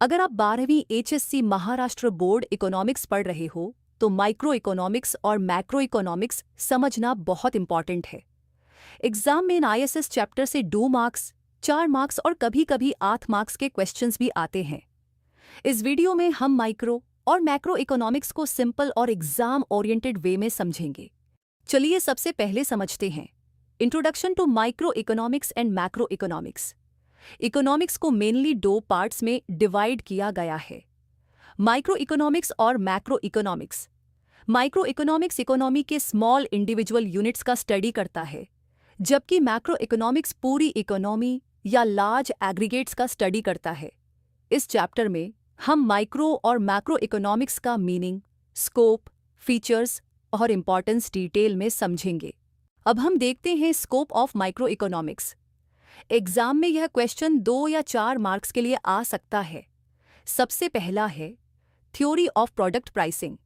अगर आप 12वीं HSC महाराष्ट्र बोर्ड इकोनॉमिक्स पढ़ रहे हो तो माइक्रो इकोनॉमिक्स और मैक्रो इकोनॉमिक्स समझना बहुत इंपॉर्टेंट है। एग्जाम में इन ISS चैप्टर से 2 मार्क्स, 4 मार्क्स और कभी-कभी 8 मार्क्स के क्वेश्चंस भी आते हैं। इस वीडियो में हम माइक्रो और मैक्रो इकोनॉमिक्स को सिंपल और एग्जाम ओरिएंटेड वे में समझेंगे। चलिए सबसे पहले समझते हैं introduction to micro economics and macro economics. Economics को मेनली 2 पार्ट्स में डिवाइड किया गया है, माइक्रो इकोनॉमिक्स और macro economics. Micro economics economy के स्मॉल इंडिविजुअल यूनिट्स का स्टडी करता है, जबकि मैक्रो इकोनॉमिक्स पूरी इकोनॉमी या लार्ज एग्रीगेट्स का स्टडी करता है। इस चैप्टर में हम माइक्रो और मैक्रो इकोनॉमिक्स का मीनिंग, स्कोप, फीचर्स और इंपॉर्टेंस डिटेल में समझेंगे। अब हम देखते हैं scope of micro economics. Exam में यह क्वेश्चन 2 या 4 मार्क्स के लिए आ सकता है। सबसे पहला है theory of product pricing.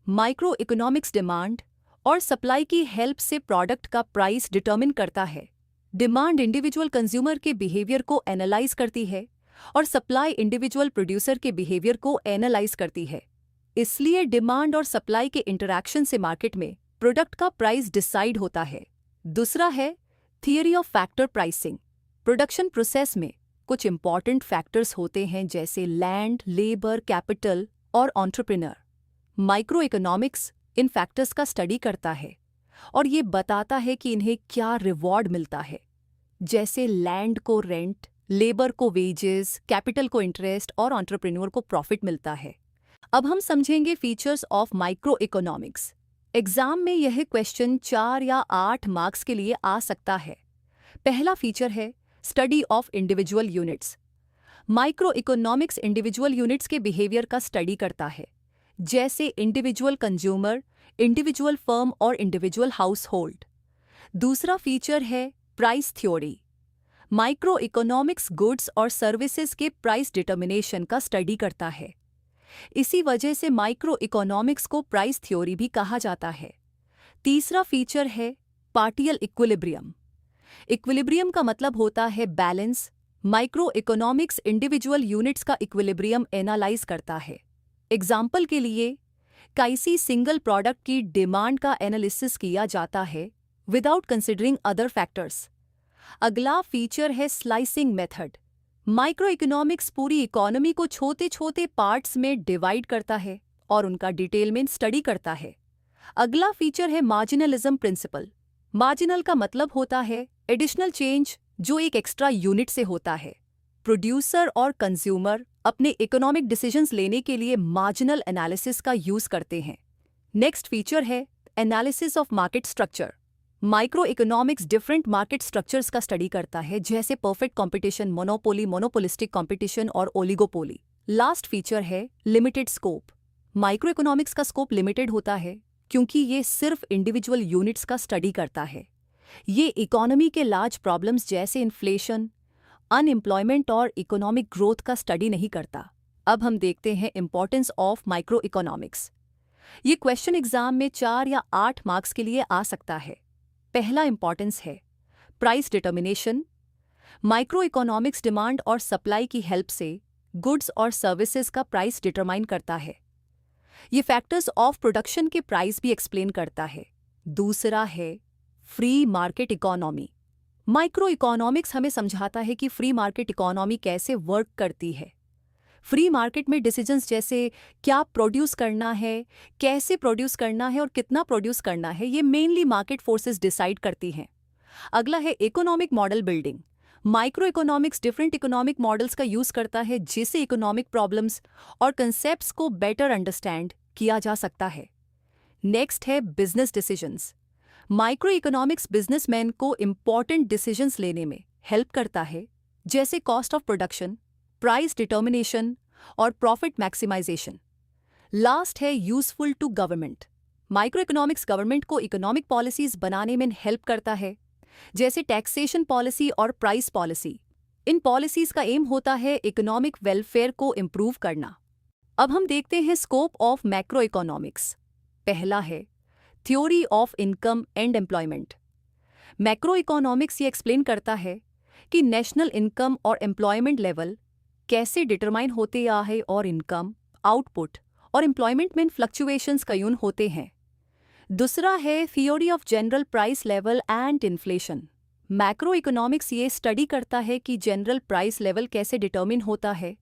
Micro economics demand और सप्लाई की हेल्प से प्रोडक्ट का प्राइस डिटरमिन करता है। डिमांड इंडिविजुअल कंज्यूमर के बिहेवियर को एनालाइज करती है और सप्लाई इंडिविजुअल प्रोड्यूसर के बिहेवियर को एनालाइज करती है। इसलिए डिमांड और सप्लाई के इंटरैक्शन से मार्केट में प्रोडक्ट का प्राइस डिसाइड होता है। दूसरा है theory of factor pricing. Production process में कुछ इंपॉर्टेंट फैक्टर्स होते हैं जैसे लैंड, लेबर, कैपिटल और एंटरप्रेन्योर। माइक्रो इकोनॉमिक्स इन फैक्टर्स का स्टडी करता है और ये बताता है कि इन्हें क्या रिवॉर्ड मिलता है, जैसे लैंड को रेंट, लेबर को वेजेस, कैपिटल को इंटरेस्ट और एंटरप्रेन्योर को प्रॉफिट मिलता है। अब हम समझेंगे features of micro economics. Exam में यह क्वेश्चन 4 या 8 मार्क्स के लिए आ सकता है। पहला फीचर है study of individual units. Micro economics individual units के बिहेवियर का स्टडी करता है, जैसे इंडिविजुअल कंज्यूमर, इंडिविजुअल फर्म और इंडिविजुअल हाउस होल्ड। दूसरा फीचर है price theory. Micro economics goods और सर्विसेज के प्राइस डिटर्मिनेशन का स्टडी करता है। इसी वजह से माइक्रो इकोनॉमिक्स को प्राइस थ्योरी भी कहा जाता है। तीसरा फीचर है पार्टियल इक्विलिब्रियम। इक्विलिब्रियम का मतलब होता है balance. Micro economics individual units का इक्विलिब्रियम एनालाइज करता है। एग्जाम्पल के लिए किसी सिंगल प्रोडक्ट की डिमांड का एनालिसिस किया जाता है विदाउट कंसिडरिंग अदर फैक्टर्स। अगला फीचर है स्लाइसिंग मेथड। माइक्रो इकोनॉमिक्स पूरी इकोनॉमी को छोटे छोटे पार्ट्स में डिवाइड करता है और उनका डिटेल में स्टडी करता है। अगला फीचर है मार्जिनलिज्म प्रिंसिपल। मार्जिनल का मतलब होता है एडिशनल चेंज जो एक एक्स्ट्रा यूनिट से होता है। प्रोड्यूसर और कंज्यूमर अपने इकोनॉमिक डिसीजंस लेने के लिए मार्जिनल एनालिसिस का यूज करते हैं। नेक्स्ट फीचर है analysis of market structure. Micro economics different market structures का स्टडी करता है, जैसे perfect competition, monopoly, monopolistic competition और ओलिगोपोली। लास्ट फीचर है लिमिटेड स्कोप। माइक्रो इकोनॉमिक्स का स्कोप लिमिटेड होता है क्योंकि ये सिर्फ इंडिविजुअल यूनिट्स का स्टडी करता है। ये इकोनॉमी के लार्ज प्रॉब्लम्स जैसे इन्फ्लेशन, अनएम्प्लॉयमेंट और इकोनॉमिक ग्रोथ का स्टडी नहीं करता। अब हम देखते हैं इंपॉर्टेंस ऑफ माइक्रो इकोनॉमिक्स। ये क्वेश्चन एग्जाम में 4 या 8 मार्क्स के लिए आ सकता है। पहला इंपॉर्टेंस है price determination. Micro economics demand और सप्लाई की हेल्प से गुड्स और सर्विसेज का प्राइस डिटरमाइन करता है। ये फैक्टर्स ऑफ प्रोडक्शन के प्राइस भी एक्सप्लेन करता है। दूसरा है free market economy. Micro economics हमें समझाता है कि फ्री मार्केट इकोनॉमी कैसे वर्क करती है। फ्री मार्केट में डिसीजंस जैसे क्या प्रोड्यूस करना है, कैसे प्रोड्यूस करना है और कितना प्रोड्यूस करना है, ये मेनली मार्केट फोर्सेस डिसाइड करती हैं। अगला है economic model building. Micro economics different economic models का यूज करता है जिससे इकोनॉमिक प्रॉब्लम्स और कंसेप्ट्स को बेटर अंडरस्टैंड किया जा सकता है। नेक्स्ट है business decisions. Micro economics businessman को इंपॉर्टेंट डिसीजंस लेने में हेल्प करता है, जैसे cost of production, price determination और प्रॉफिट मैक्सिमाइजेशन। लास्ट है useful to government. Micro economics government को इकोनॉमिक पॉलिसीज बनाने में हेल्प करता है, जैसे टैक्सेशन पॉलिसी और प्राइस पॉलिसी। इन पॉलिसीज का एम होता है इकोनॉमिक वेलफेयर को इंप्रूव करना। अब हम देखते हैं स्कोप ऑफ मैक्रो इकोनॉमिक्स। पहला है theory of income and employment. Macro economics ये एक्सप्लेन करता है कि नेशनल इनकम और एम्प्लॉयमेंट लेवल कैसे डिटरमाइन होते है और इनकम, आउटपुट और एम्प्लॉयमेंट में फ्लक्चुएशंस क्यों होते हैं। दूसरा है theory of general price level and inflation. Macro economics ये स्टडी करता है कि जनरल प्राइस लेवल कैसे डिटरमिन होता है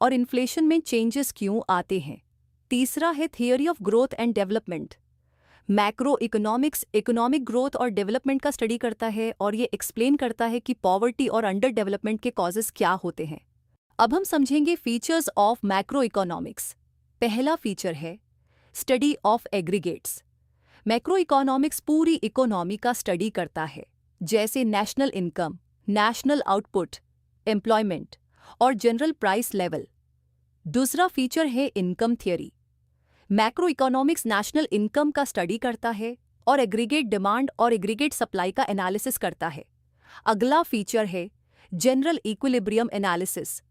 और इन्फ्लेशन में चेंजेस क्यों आते हैं। तीसरा है theory of growth and development. Macro economics economic growth और डेवलपमेंट का स्टडी करता है और ये एक्सप्लेन करता है कि पॉवर्टी और अंडर डेवलपमेंट के कॉजेस क्या होते हैं। अब हम समझेंगे फीचर्स ऑफ मैक्रो इकोनॉमिक्स। पहला फीचर है study of aggregates. Macro economics पूरी इकोनॉमी का स्टडी करता है, जैसे national income, national output, employment और जनरल प्राइस लेवल। दूसरा फीचर है income theory. Macro economics national income का स्टडी करता है और एग्रीगेट डिमांड और एग्रीगेट सप्लाई का एनालिसिस करता है। अगला फीचर है general equilibrium analysis.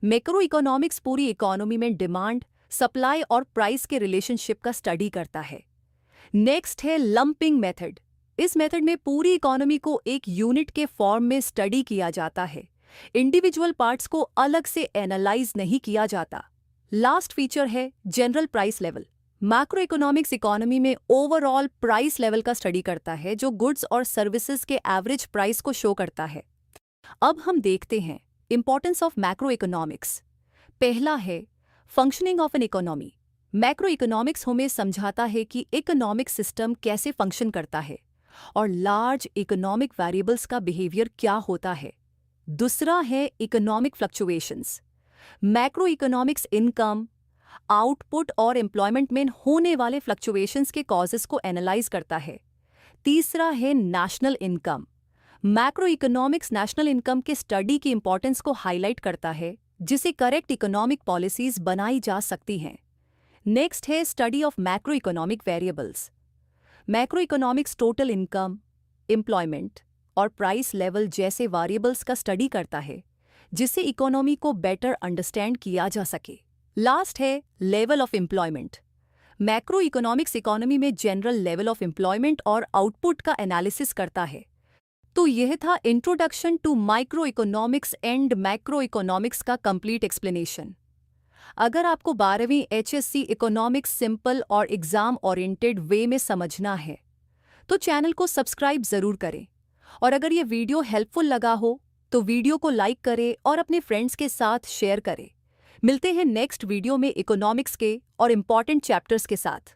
Macro economics पूरी इकोनॉमी में डिमांड, सप्लाई और प्राइस के रिलेशनशिप का स्टडी करता है। नेक्स्ट है लंपिंग मेथड। इस मेथड में पूरी इकोनॉमी को एक यूनिट के फॉर्म में स्टडी किया जाता है, इंडिविजुअल पार्ट्स को अलग से एनालाइज नहीं किया जाता। लास्ट फीचर है general price level. Macro economics economy में ओवरऑल प्राइस लेवल का स्टडी करता है, जो गुड्स और सर्विसेज के एवरेज प्राइस को शो करता है। अब हम देखते हैं इंपॉर्टेंस ऑफ मैक्रो इकोनॉमिक्स। पहला है functioning of an economy. Macro economics हमें समझाता है कि इकोनॉमिक सिस्टम कैसे फंक्शन करता है और लार्ज इकोनॉमिक वेरिएबल्स का बिहेवियर क्या होता है। दूसरा है economic fluctuations. Macro economics income, output और एम्प्लॉयमेंट में होने वाले फ्लक्चुएशंस के कॉजेस को एनालाइज करता है। तीसरा है national income. Macro economics national income के स्टडी की इंपॉर्टेंस को हाईलाइट करता है, जिसे करेक्ट इकोनॉमिक पॉलिसीज बनाई जा सकती हैं। नेक्स्ट है study of macro economic variables. Macro economics total income, employment और प्राइस लेवल जैसे वेरिएबल्स का स्टडी करता है, जिससे इकोनॉमी को बेटर अंडरस्टैंड किया जा सके। लास्ट है level of employment. Macro economics economy में जनरल लेवल ऑफ एम्प्लॉयमेंट और आउटपुट का एनालिसिस करता है। तो यह था introduction to micro economics and macro economics का कंप्लीट एक्सप्लेनेशन। अगर आपको 12वीं HSC इकोनॉमिक्स सिंपल और एग्जाम ओरिएंटेड वे में समझना है तो चैनल को सब्सक्राइब जरूर करें, और अगर ये वीडियो हेल्पफुल लगा हो तो वीडियो को लाइक करें और अपने फ्रेंड्स के साथ शेयर करें। मिलते हैं नेक्स्ट वीडियो में इकोनॉमिक्स के और इम्पॉर्टेंट चैप्टर्स के साथ।